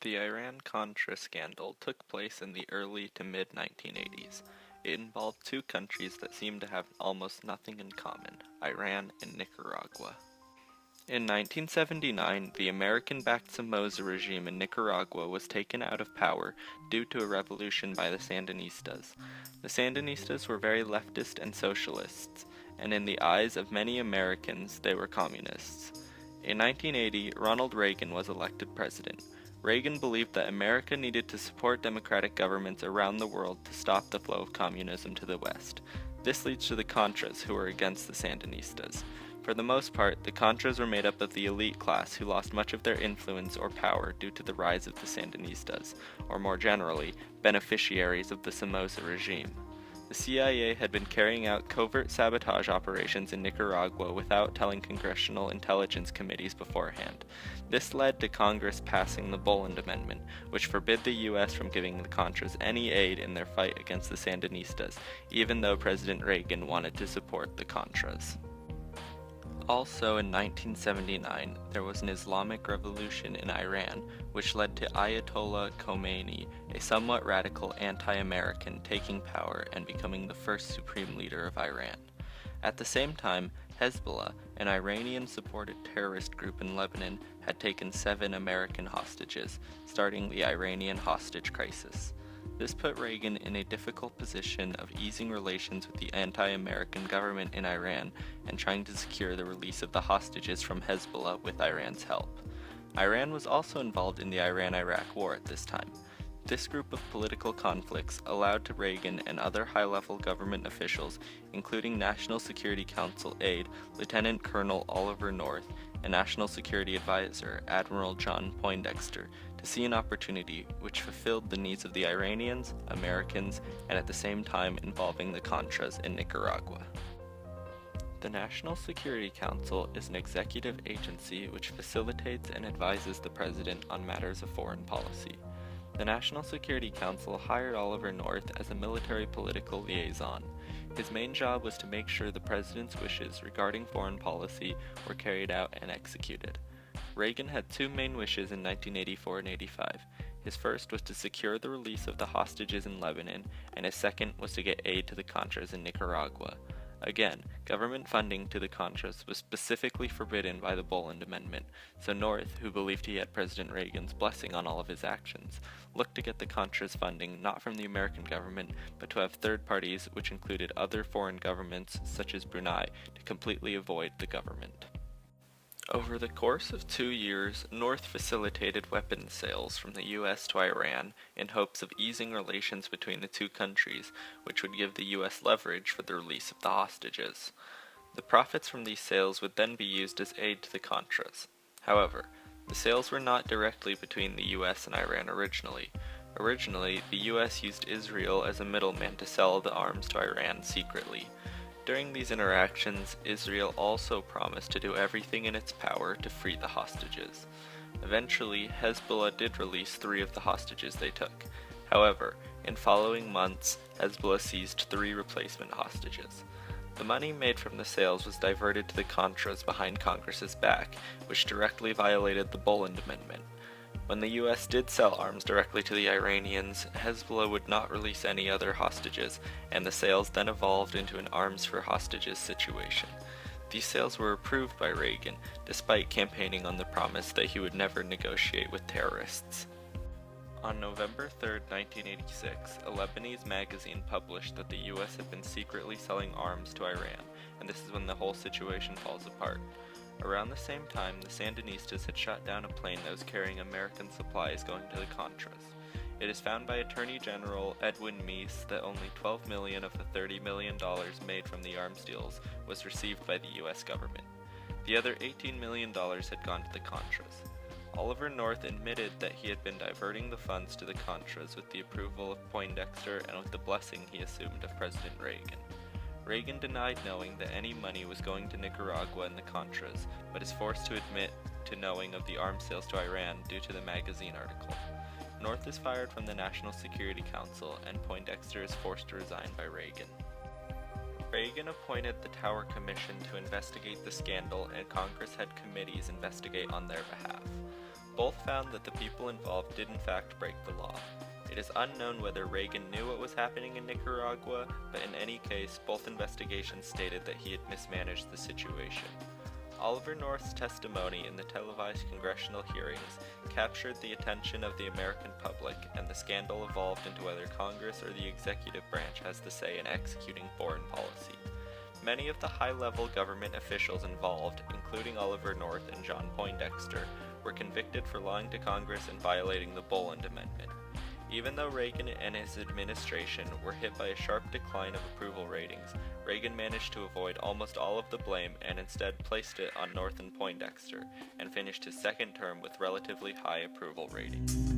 The Iran-Contra scandal took place in the early to mid-1980s. It involved two countries that seemed to have almost nothing in common, Iran and Nicaragua. In 1979, the American-backed Somoza regime in Nicaragua was taken out of power due to a revolution by the Sandinistas. The Sandinistas were very leftist and socialists, and in the eyes of many Americans, they were communists. In 1980, Ronald Reagan was elected president. Reagan believed that America needed to support democratic governments around the world to stop the flow of communism to the West. This leads to the Contras, who were against the Sandinistas. For the most part, the Contras were made up of the elite class who lost much of their influence or power due to the rise of the Sandinistas, or more generally, beneficiaries of the Somoza regime. The CIA had been carrying out covert sabotage operations in Nicaragua without telling congressional intelligence committees beforehand. This led to Congress passing the Boland Amendment, which forbid the U.S. from giving the Contras any aid in their fight against the Sandinistas, even though President Reagan wanted to support the Contras. Also in 1979, there was an Islamic revolution in Iran, which led to Ayatollah Khomeini, a somewhat radical anti-American, taking power and becoming the first supreme leader of Iran. At the same time, Hezbollah, an Iranian-supported terrorist group in Lebanon, had taken 7 American hostages, starting the Iranian hostage crisis. This put Reagan in a difficult position of easing relations with the anti-American government in Iran and trying to secure the release of the hostages from Hezbollah with Iran's help. Iran was also involved in the Iran-Iraq War at this time. This group of political conflicts allowed to Reagan and other high-level government officials, including National Security Council aide Lieutenant Colonel Oliver North and National Security Advisor Admiral John Poindexter, to see an opportunity which fulfilled the needs of the Iranians, Americans, and at the same time involving the Contras in Nicaragua. The National Security Council is an executive agency which facilitates and advises the President on matters of foreign policy. The National Security Council hired Oliver North as a military political liaison. His main job was to make sure the President's wishes regarding foreign policy were carried out and executed. Reagan had 2 main wishes in 1984 and 85. His first was to secure the release of the hostages in Lebanon, and his second was to get aid to the Contras in Nicaragua. Again, government funding to the Contras was specifically forbidden by the Boland Amendment, so North, who believed he had President Reagan's blessing on all of his actions, looked to get the Contras funding not from the American government, but to have third parties, which included other foreign governments, such as Brunei, to completely avoid the government. Over the course of 2 years, North facilitated weapons sales from the U.S. to Iran in hopes of easing relations between the two countries, which would give the U.S. leverage for the release of the hostages. The profits from these sales would then be used as aid to the Contras. However, the sales were not directly between the U.S. and Iran originally. Originally, the U.S. used Israel as a middleman to sell the arms to Iran secretly. During these interactions, Israel also promised to do everything in its power to free the hostages. Eventually, Hezbollah did release 3 of the hostages they took. However, in following months, Hezbollah seized 3 replacement hostages. The money made from the sales was diverted to the Contras behind Congress's back, which directly violated the Boland Amendment. When the U.S. did sell arms directly to the Iranians, Hezbollah would not release any other hostages, and the sales then evolved into an arms for hostages situation. These sales were approved by Reagan, despite campaigning on the promise that he would never negotiate with terrorists. On November 3, 1986, a Lebanese magazine published that the U.S. had been secretly selling arms to Iran, and this is when the whole situation falls apart. Around the same time, the Sandinistas had shot down a plane that was carrying American supplies going to the Contras. It is found by Attorney General Edwin Meese that only $12 million of the $30 million made from the arms deals was received by the U.S. government. The other $18 million had gone to the Contras. Oliver North admitted that he had been diverting the funds to the Contras with the approval of Poindexter and with the blessing he assumed of President Reagan. Reagan denied knowing that any money was going to Nicaragua and the Contras, but is forced to admit to knowing of the arms sales to Iran due to the magazine article. North is fired from the National Security Council, and Poindexter is forced to resign by Reagan. Reagan appointed the Tower Commission to investigate the scandal, and Congress had committees investigate on their behalf. Both found that the people involved did in fact break the law. It is unknown whether Reagan knew what was happening in Nicaragua, but in any case, both investigations stated that he had mismanaged the situation. Oliver North's testimony in the televised congressional hearings captured the attention of the American public, and the scandal evolved into whether Congress or the executive branch has the say in executing foreign policy. Many of the high-level government officials involved, including Oliver North and John Poindexter, were convicted for lying to Congress and violating the Boland Amendment. Even though Reagan and his administration were hit by a sharp decline of approval ratings, Reagan managed to avoid almost all of the blame and instead placed it on North and Poindexter, and finished his second term with relatively high approval ratings.